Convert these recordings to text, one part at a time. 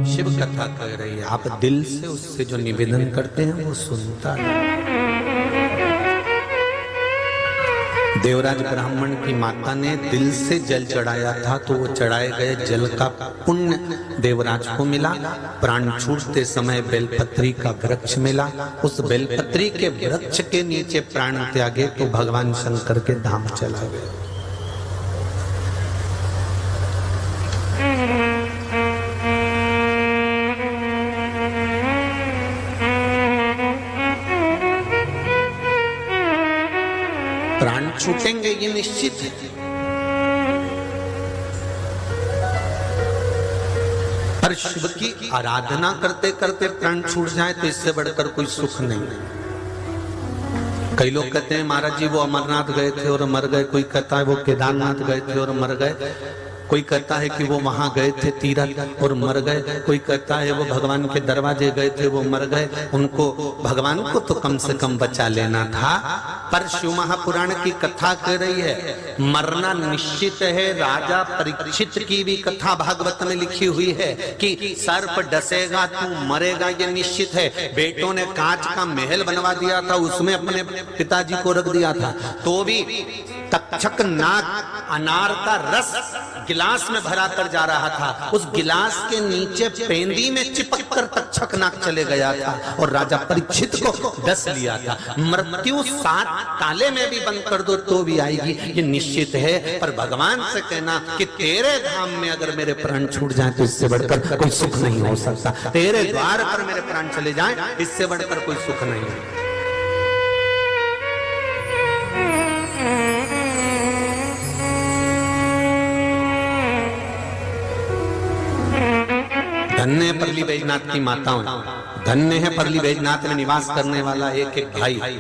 शिव कथा कह रही है, आप दिल से उससे जो निवेदन करते हैं वो सुनता है। देवराज ब्राह्मण की माता ने दिल से जल चढ़ाया था तो वो चढ़ाए गए जल का पुण्य देवराज को मिला। प्राण छूटते समय बेलपत्री का वृक्ष मिला, उस बेलपत्री के वृक्ष के नीचे प्राण त्यागे तो भगवान शंकर के धाम चला गया। प्राण छूटेंगे ये निश्चित है, पर शिव की आराधना करते करते प्राण छूट जाए तो इससे बढ़कर कोई सुख नहीं है। कई लोग कहते हैं महाराज जी वो अमरनाथ गए थे और मर गए, कोई कहता है वो केदारनाथ गए थे और मर गए, कोई कहता है कि वो वहां गए थे तीरथ और मर गए, कोई कहता है वो भगवान के दरवाजे गए थे वो मर गए। उनको भगवान को तो कम से कम बचा लेना था। पर शिव महापुराण की कथा कह रही है मरना निश्चित है। राजा परीक्षित की भी कथा भागवत में लिखी हुई है कि सर्प डसेगा तू मरेगा ये निश्चित है। बेटों ने कांच का महल बनवा दिया था, उसमें अपने पिताजी को रख दिया था, तो भी तक्षक नाग अनार का रस गिलास में भरा कर जा रहा था, उस गिलास के नीचे पेंदी में चिपक कर तक्षक नाग चले गया था और राजा परीक्षित को डस लिया था। मृत्यु 7 ताले में भी बंद कर दो तो भी आएगी ये निश्चित है। पर भगवान से कहना कि तेरे धाम में अगर मेरे प्राण छूट जाए तो इससे बढ़कर कोई सुख नहीं हो सकता, तेरे द्वार पर मेरे प्राण चले जाए इससे बढ़कर कोई सुख नहीं है। धन्य है परली बैजनाथ की माताओं, धन्य है परली बैजनाथ में निवास करने वाला एक एक भाई,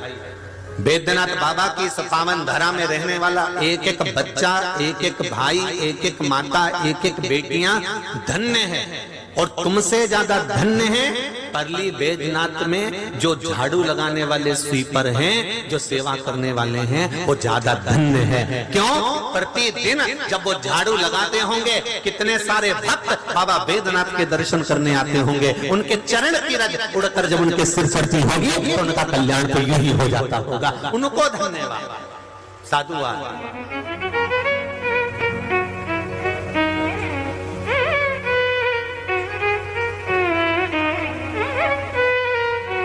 बैद्यनाथ बाबा की इस पावन धरा में रहने वाला एक एक बच्चा, एक एक भाई, एक एक माता, एक एक बेटियां धन्य है। और तुमसे ज्यादा धन्य है परली बैजनाथ में जो झाड़ू लगाने वाले स्वीपर हैं, जो सेवा करने वाले हैं, वो ज्यादा धन्य है। क्यों? प्रतिदिन जब वो झाड़ू लगाते होंगे कितने सारे भक्त बाबा बैजनाथ के दर्शन करने आते होंगे, उनके चरण की रज उड़कर जब उनके सिर चढ़ती होगी तो उनका कल्याण तो यूं ही हो जाता होगा। उनको धन्यवाद। साधुवाद।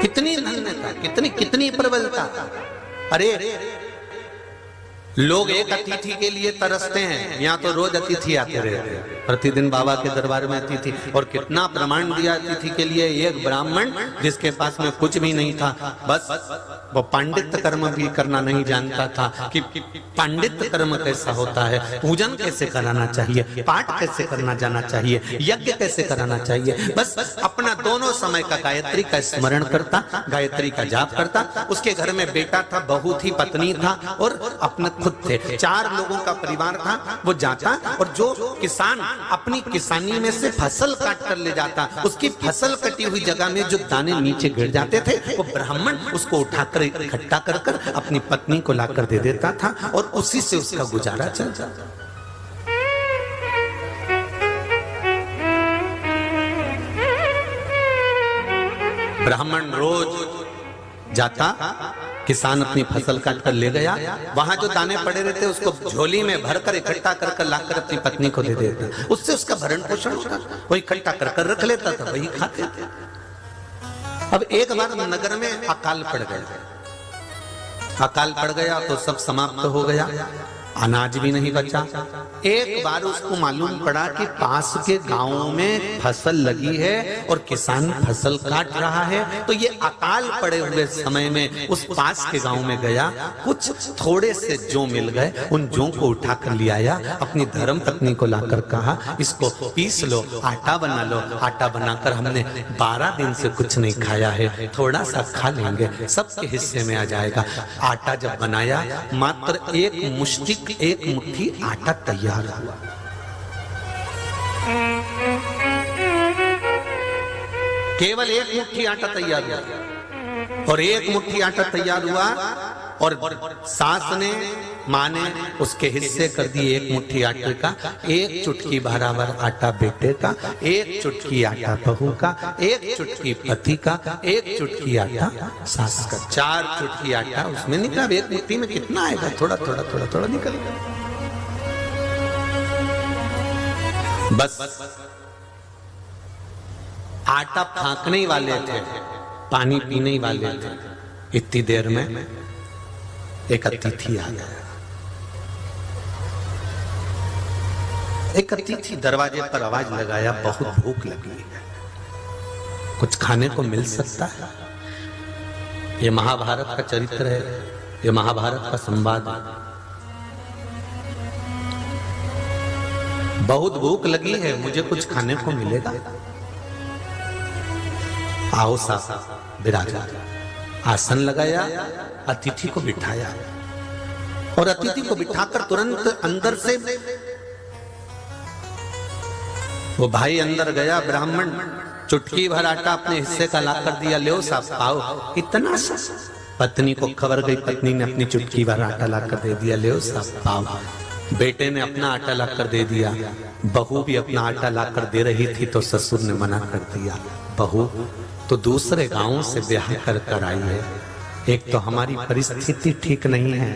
कितनी धन्यता, कितनी कितनी प्रबलता। अरे लोग एक अतिथि के लिए तरसते हैं, यहाँ तो रोज अतिथि आते रहते हैं, प्रतिदिन बाबा के दरबार में अतिथि। और कितना प्रमाण दिया अतिथि के लिए। एक ब्राह्मण जिसके पास में कुछ भी नहीं था, बस वो पांडित्य कर्म भी करना नहीं जानता था कि पांडित्य कर्म कैसा होता है, पूजन कैसे कराना चाहिए, पाठ कैसे करना जाना चाहिए, यज्ञ कैसे कराना चाहिए। बस अपना दोनों समय का गायत्री का स्मरण करता, गायत्री का जाप करता। उसके घर में बेटा था, बहू थी, पत्नी था और अपने खुद थे। 4 लोगों का परिवार था। वो जाता और जो किसान अपनी किसानी में से फसल काट कर ले जाता, उसकी फसल कटी हुई जगह में जो दाने नीचे गिर जाते थे वो ब्राह्मण उसको उठाकर इकट्ठा कर कर अपनी पत्नी को लाकर दे देता था और उसी से उसका गुजारा चलता था। ब्राह्मण रोज जाता, किसान अपनी फसल काट कर ले गया, वहां जो दाने पड़े रहते उसको झोली में भरकर इकट्ठा कर कर लाकर अपनी पत्नी को दे देता, उससे उसका भरण पोषण होता। वो इकट्ठा कर कर रख लेता था, वही खाते थे। अब एक बार नगर में अकाल पड़ गया, अकाल पड़ गया तो सब समाप्त हो गया, अनाज भी नहीं बचा। एक बार उसको मालूम पड़ा कि पास के गांवों में फसल लगी है और किसान फसल काट रहा है, तो ये अकाल पड़े हुए समय में उस पास के गांव में गया, कुछ थोड़े से जौ मिल गए, उन जौ को उठाकर ले आया, अपनी धर्म पत्नी को लाकर कहा इसको पीस लो, आटा बना लो। आटा बनाकर हमने 12 दिन से कुछ नहीं खाया है, थोड़ा सा खा लेंगे, सबके हिस्से में आ जाएगा। आटा जब बनाया मात्र एक मुट्ठी आटा तैयार हुआ। केवल एक मुट्ठी आटा तैयार हुआ और एक मुट्ठी आटा तैयार हुआ और सास ने माँ ने उसके हिस्से कर दिए 1 मुट्ठी आटे का, 1 चुटकी बराबर आटा बेटे का, 1 चुटकी आटा बहू का, 1 चुटकी पति का, 1 चुटकी आटा सास का, 4 चुटकी आटा उसमें निकला। 1 मुट्ठी में कितना आएगा? थोड़ा थोड़ा थोड़ा थोड़ा निकलेगा। बस आटा फांकने ही वाले थे, पानी पीने ही वाले थे, इतनी देर में एक अतिथि आ गया। एक अतिथि दरवाजे पर आवाज लगाया, बहुत भूख लगी है, कुछ खाने को मिल सकता है? ये महाभारत का चरित्र है, ये महाभारत का संवाद है। बहुत भूख लगी है, मुझे कुछ खाने को मिलेगा? आओ साहब विराजा। आसन लगाया, अतिथि को बिठाया और अतिथि को बिठाकर तुरंत अंदर से वो भाई अंदर गया। ब्राह्मण चुटकी भर आटा अपने हिस्से का ला कर दिया, ले साहब आओ। इतना सा पत्नी को खबर गई, पत्नी ने अपनी चुटकी भर आटा ला कर दे दिया, ले साहब आओ। बेटे ने अपना आटा ला कर दे दिया, बहू भी अपना आटा ला कर दे रही थी तो ससुर ने मना कर दिया। बहू तो दूसरे गांव से ब्याह कर आई है, एक तो हमारी परिस्थिति ठीक नहीं है,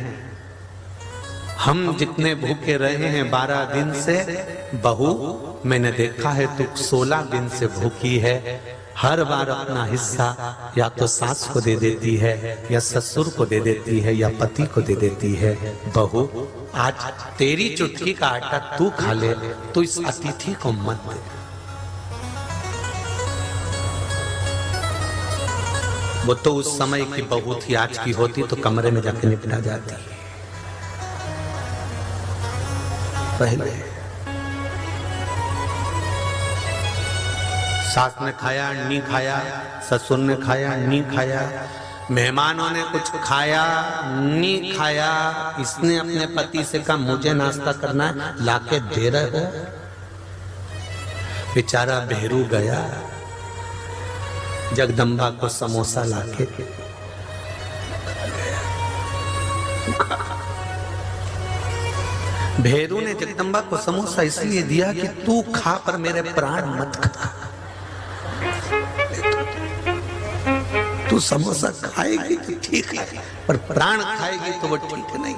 हम जितने भूखे रहे हैं 12 दिन से, बहू मैंने देखा है तू 16 दिन से भूखी है। हर बार अपना हिस्सा या तो सास को दे देती है, या ससुर को दे देती है, या पति को दे देती है। बहू आज तेरी चुटकी का आटा तू खा ले, तो इस अतिथि को मत दे। वो तो उस समय की बहू थी, आज की होती तो कमरे में जाके निपटा जाती। पहले सास ने खाया नहीं खाया, ससुर ने खाया नहीं खाया, मेहमानों ने कुछ खाया नहीं खाया, इसने अपने पति से कहा मुझे नाश्ता करना है, लाके दे रहे हो? बेचारा भेरू गया, जगदम्बा को समोसा लाके भेरू ने जगदम्बा को समोसा इसलिए दिया कि तू खा पर मेरे प्राण मत खा। तू समोसा खाएगी तो ठीक है, पर प्राण खाएगी तो वो ठीक नहीं।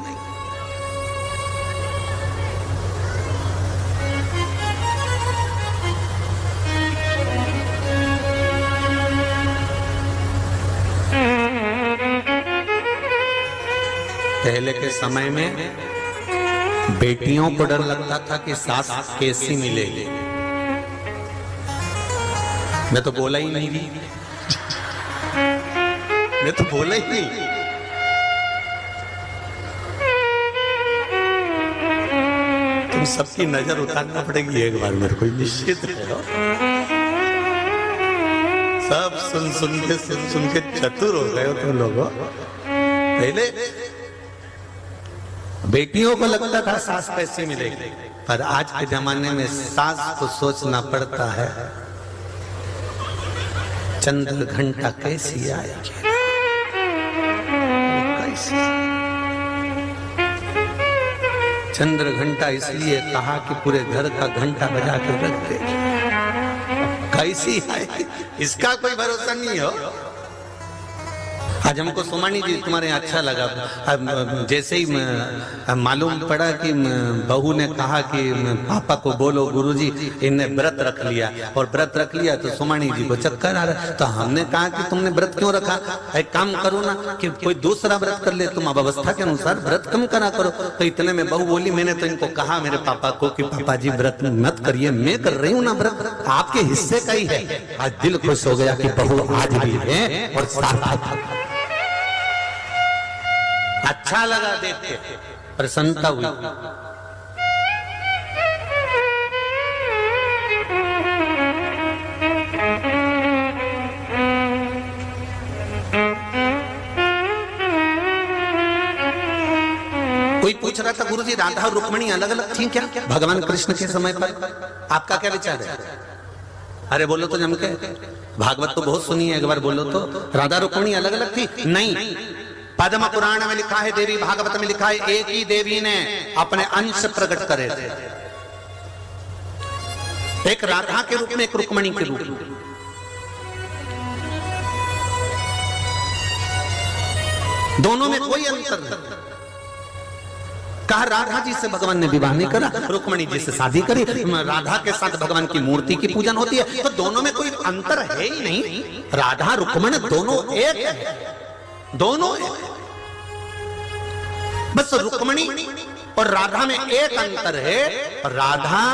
पहले के समय में बेटियों को डर लगता था कि सास कैसी मिलेगी। मैं तो बोला ही नहीं, मैं तो बोला ही नहीं। तुम सबकी नजर उतारना पड़ेगी एक बार मेरे को, निश्चित है। सब सुन के चतुर हो गए हो तुम लोगों। पहले बेटियों को लगता था सास कैसी मिलेगी, पर आज के जमाने में सास को सोचना पड़ता है चंद्र घंटा कैसी आएगी, कैसी। चंद्र घंटा इसलिए कहा कि पूरे घर का घंटा बजा के रख देगी, कैसी आएगी इसका कोई भरोसा नहीं हो। आज हमको सोमानी जी तुम्हारे अच्छा लगा, जैसे ही मालूम पड़ा कि बहू ने कहा कि पापा को बोलो गुरुजी इनने व्रत रख लिया, और व्रत रख लिया तो सोमानी जी को चक्कर आ रहा। तो हमने कहा कि तुमने व्रत क्यों रखा, एक काम करो ना कि कोई दूसरा व्रत कर ले, तुम अवस्था के अनुसार व्रत कम करा करो। तो इतने में बहू बोली मैंने तो इनको कहा मेरे पापा को कि पापा जी व्रत मत करिए, मैं कर रही हूँ ना व्रत, आपके हिस्से का ही है। आज दिल खुश हो गया कि बहू आज भी है और सार्थक। अच्छा लगा देख के, प्रसन्नता हुई। कोई पूछ रहा था गुरुजी राधा और रुक्मिणी अलग अलग थी क्या भगवान कृष्ण के समय पर, आपका क्या विचार है? अरे बोलो तो जम के, भागवत तो बहुत सुनी है, एक बार बोलो तो। राधा रुक्मिणी अलग अलग थी? नहीं, पद्म पुराण में लिखा है, देवी भागवत में लिखा है, एक ही देवी ने अपने अंश प्रकट करे थे, एक राधा के रूप में, एक रुक्मणी के रूप में। दोनों में कोई अंतर नहीं। कहा राधा जी से भगवान ने विवाह नहीं करा, रुक्मणी जी से शादी करी, राधा के साथ भगवान की मूर्ति की पूजन होती है, तो दोनों में कोई अंतर है ही नहीं। राधा रुक्मणी दोनों एक है, दोनों एक। बस रुक्मणी और राधा में एक अंतर है, राधा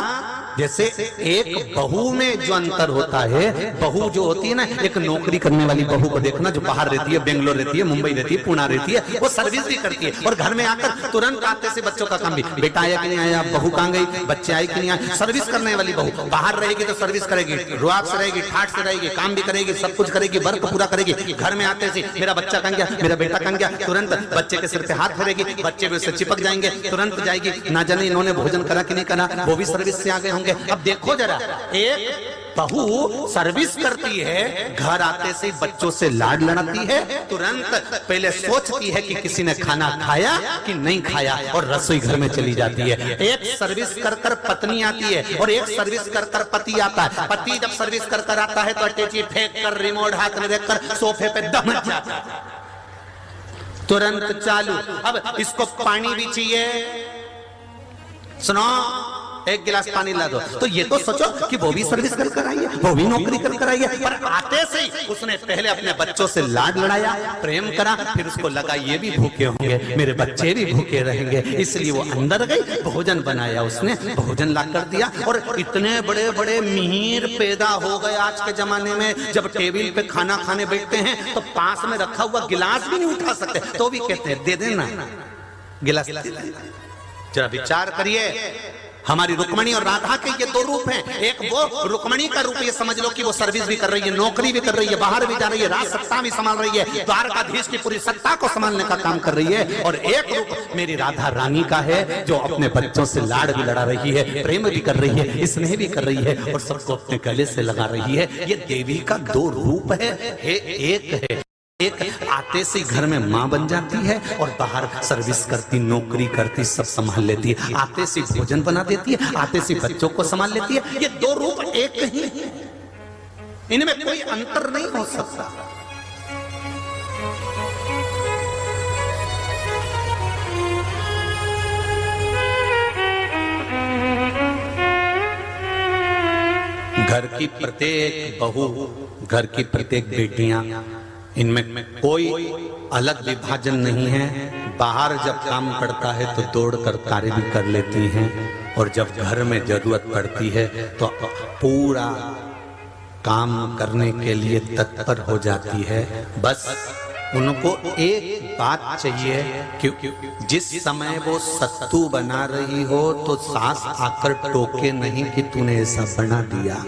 जैसे एक बहू में जो अंतर होता है, बहू जो होती है ना, एक नौकरी करने वाली बहू को देखना जो बाहर रहती है, बेंगलोर रहती है, मुंबई रहती है, पुणे रहती है, वो सर्विस भी करती है और घर में आकर तुरंत आते से बच्चों का काम भी, बेटा आया कि नहीं आया, बहू कहाँ गई, बच्चे आए कि नहीं आए। सर्विस करने वाली बहू बाहर रहेगी तो सर्विस करेगी, रुआब से रहेगी, ठाठ से रहेगी, काम भी करेगी, सब कुछ करेगी, वर्क पूरा करेगी। घर में आते से मेरा बच्चा कहाँ गया, मेरा बेटा कहाँ गया, तुरंत बच्चे के सिर पे हाथ फेरेगी, बच्चे भी उससे चिपक जाएंगे, तुरंत जाएगी, ना जाने इन्होंने भोजन करा कि नहीं करा, वो भी सर्विस से आ गए होंगे। अब देखो जरा, एक बहू सर्विस करती है, घर आते से बच्चों से लाड लड़ाती है, तुरंत पहले सोचती है कि किसी ने खाना खाया कि नहीं खाया और रसोई घर में चली जाती है। एक सर्विस कर कर पत्नी आती है और एक सर्विस कर कर पति आता है। पति जब सर्विस कर कर आता है तो अटैची फेंक कर, रिमोट हाथ में देखकर सोफे पे दम जाता है, तुरंत चालू। अब इसको पानी भी चाहिए, सुनो एक गिलास पानी ला दो, तो ये तो सोचो कि वो भी सर्विस कर कर आई है, वो भी नौकरी कर कर आई है, पर आते से ही उसने पहले अपने बच्चों से लाड लड़ाया, प्रेम करा, फिर उसको लगा ये भी भूखे होंगे, मेरे बच्चे भी भूखे रहेंगे, इसलिए वो अंदर गई, भोजन बनाया, उसने भोजन ला कर दिया। और इतने बड़े बड़े मिहिर पैदा हो गए आज के जमाने में, जब टेबल पे खाना खाने बैठते हैं तो पास में रखा हुआ गिलास भी नहीं उठा सकते, तो भी कहते हैं दे देना गिलास। जरा विचार करिए, हमारी रुक्मणी और राधा के ये दो रूप हैं। एक वो रुक्मणी का रूप, ये समझ लो कि वो सर्विस भी कर रही है, नौकरी भी कर रही है, बाहर भी जा रही है, राज सत्ता भी संभाल रही है, द्वारकाधीश की पूरी सत्ता को संभालने का काम कर रही है। और एक रूप मेरी राधा रानी का है, जो अपने बच्चों से लाड़ भी लड़ा रही है, प्रेम भी कर रही है, स्नेह भी कर रही है और सबको अपने गले से लगा रही है। ये देवी का दो रूप है, एक है। एक आते से घर में माँ बन जाती है और बाहर सर्विस करती, नौकरी करती, सब संभाल लेती है, आते से भोजन बना देती है, आते से बच्चों को संभाल लेती है। ये दो रूप एक ही है, इनमें कोई अंतर नहीं हो सकता। घर की प्रत्येक बहू, घर की प्रत्येक बेटियां, इनमें कोई अलग विभाजन नहीं है। बाहर जब काम पड़ता है तो दौड़कर कार्य भी कर लेती हैं और जब घर में जरूरत पड़ती है तो पूरा काम करने के लिए तत्पर हो जाती है। बस उनको एक बात चाहिए कि जिस समय वो सत्तू बना रही हो तो सास आकर टोके नहीं कि तूने ऐसा बना दिया।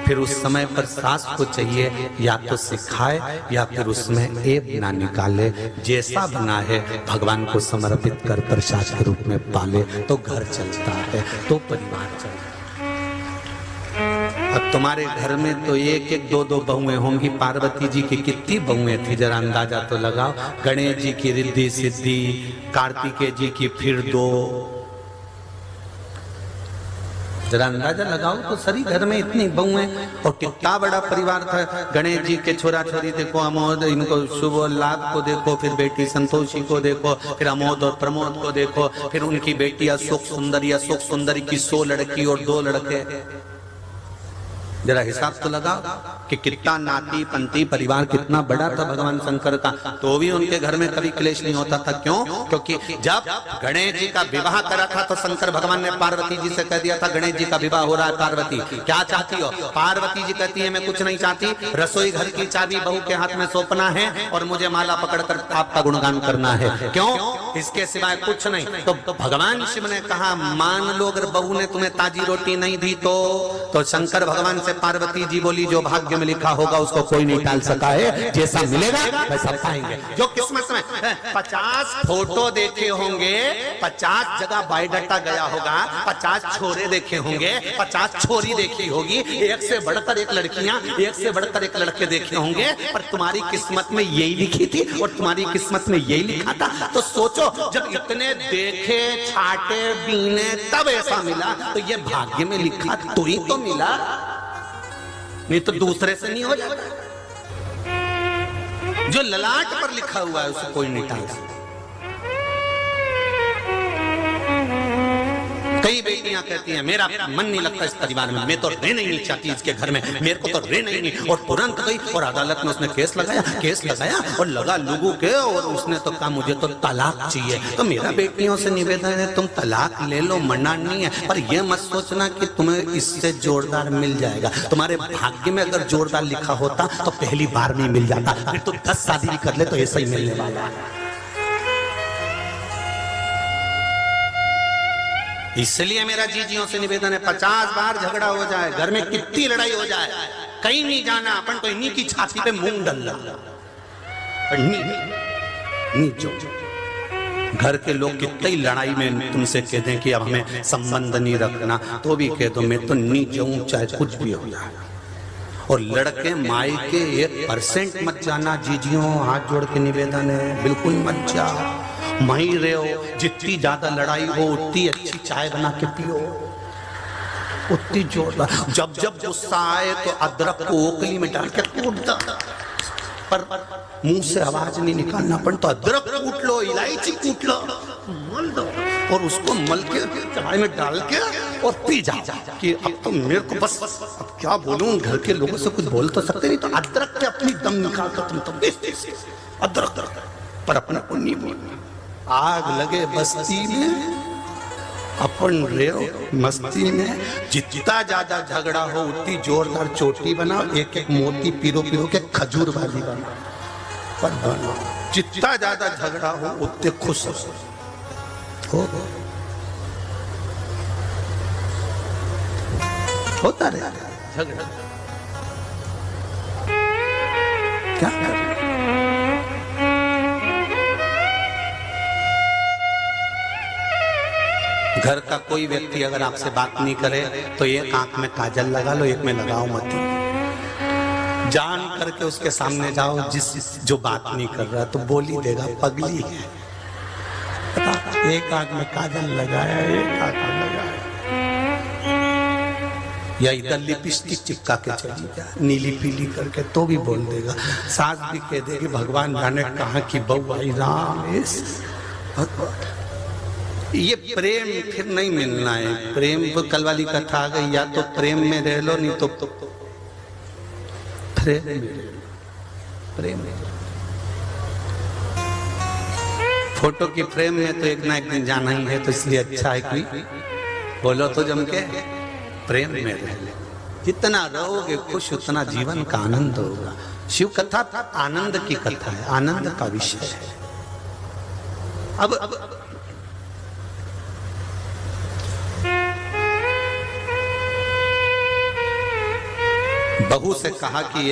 फिर उस समय पर सास को चाहिए या तो सिखाए या फिर उसमें ऐब ना निकाले, जैसा बना है भगवान को समर्पित कर प्रसाद के रूप में पाले तो घर चलता है, तो परिवार चलता है। अब तुम्हारे घर में तो एक एक दो दो बहुएं होंगी, पार्वती जी की कितनी बहुएं थी जरा अंदाजा तो लगाओ। गणेश जी की रिद्धि सिद्धि, कार्तिकेय जी की फिर दो, जरा अंदाजा लगाओ तो सरी घर में इतनी बहुएं और कितना बड़ा परिवार था। गणेश जी के छोरा छोरी देखो, अमोद, इनको शुभ और लाभ को देखो, फिर बेटी संतोषी को देखो, फिर अमोद और प्रमोद को देखो, फिर उनकी बेटी अशोक सुंदरी की 100 लड़की और 2 लड़के। जरा हिसाब तो लगाओ कि कितना नाती पंती परिवार कितना बड़ा था भगवान शंकर का, तो भी उनके घर में कभी क्लेश नहीं होता था। क्यों? क्योंकि जब गणेश जी का विवाह करा था तो शंकर भगवान ने पार्वती जी से कह दिया था, गणेश जी का विवाह हो रहा है, पार्वती क्या चाहती हो? पार्वती जी कहती है मैं कुछ नहीं चाहती, रसोई घर की चाबी बहू के हाथ में सौंपना है और मुझे माला पकड़कर आपका गुणगान करना है। क्यों? इसके सिवाय कुछ नहीं। तो भगवान शिव ने कहा मान लो अगर बहू ने तुम्हें ताजी रोटी नहीं दी तो शंकर भगवान से पार्वती जी बोली जो भाग्य में लिखा होगा उसको कोई नहीं टाल सका है, जैसा मिलेगा वैसा पाएंगे। जो किस्मत में 50 फोटो देखे होंगे, 50 जगह बायोडाटा गया होगा, 50 छोरे देखे होंगे, 50 छोरी देखी होगी, एक से बढ़कर एक लड़कियां, एक से बढ़कर एक लड़के देखे होंगे, पर तुम्हारी किस्मत में यही लिखी थी और तुम्हारी किस्मत में यही लिखा था। तो सोचो जब इतने देखे छाटे बीने तब ऐसा मिला, तो ये भाग्य में लिखा तो ही तो मिला, नहीं तो दूसरे से नहीं हो जाता। जो ललाट पर लिखा हुआ है उसको कोई नहीं टाल सकता। कई बेटियां कहती हैं मेरा मन नहीं लगता इस परिवार में, मैं तो रहना ही नहीं चाहती इसके घर में, मेरे को तो रहना ही नहीं। और तुरंत गई और अदालत में उसने केस लगाया और लगा लोगों के, और उसने तो कहा मुझे तो तलाक चाहिए। तो मेरा बेटियों से निवेदन है तुम तलाक ले लो, मना नहीं है, पर यह मत सोचना कि तुम्हें इससे जोरदार मिल जाएगा। तुम्हारे भाग्य में अगर जोरदार लिखा होता तो पहली बार में मिल जाता, फिर तो 10 शादी भी कर ले तो ऐसा ही मिलने वाला है। इसलिए मेरा जीजियों से निवेदन है 50 बार झगड़ा हो जाए, घर में कितनी लड़ाई हो जाए, कहीं नहीं जाना, अपन तो इन्हीं की छाती पे मूंग डलना। घर के लोग कितनी लड़ाई में तुमसे कह दें कि अब हमें संबंध नहीं रखना, तो भी कह दो मैं तो नहीं जाऊं चाहे कुछ भी हो जाए। और लड़के माई के 1% मत जाना जीजियों, हाथ जोड़ के निवेदन है, बिल्कुल मत जाओ। वहीं रहो, जितनी ज्यादा लड़ाई हो उतनी अच्छी चाय बना के पियो, उतनी जोरदार। जब जब गुस्सा आए तो अदरक को ओखली में डाल के कूट दो, पर मुंह से आवाज नहीं निकालना, पर तो अदरक कूट लो, इलायची कूट लो, मल दो और उसको मल के चाय में डाल के और पी जाओ कि अब तो मेरे को बस अब क्या बोलूं, घर के लोगों से कुछ बोल तो सकते नहीं, तो अदरक के अपनी दम निकाल कर तुम तो अदरक पर अपना को नहीं बोलना। आग लगे बस्ती में अपन रेव मस्ती में, जितना ज्यादा झगड़ा हो उतनी जोरदार चोटी बनाओ, एक एक मोती पीरो पीरो के खजूर वाली बनाओ, पर बनाओ। जितना ज्यादा झगड़ा हो उतने खुश हो, होता रहे झगड़ा, क्या कर। घर का कोई व्यक्ति अगर आपसे बात नहीं करे तो एक आंख में काजल लगा लो, एक में लगाओ मत। जान करके उसके सामने जाओ, जो बात नहीं कर रहा तो बोली देगा पगली है, एक आंख में काजल लगाया, एक आंख में लगाया, या इधर लिपस्टिक चिपका के चली जा नीली पीली करके तो भी बोल देगा। सास भी कह देगी भगवान जाने कहाँ की बहू आई, राम ये प्रेम फिर नहीं मिलना है। प्रेम वो कल वाली कथा आ गई, या तो प्रेम में रह लो नहीं तो प्रेम फोटो की फ्रेम में तो एक ना एक दिन जाना ही है, तो इसलिए अच्छा है कि बोलो तो जम के प्रेम में रह ले। जितना रहोगे खुश उतना जीवन का आनंद होगा। शिव कथा आनंद की कथा है, आनंद का विषय है। अब बहू से कहा कि ये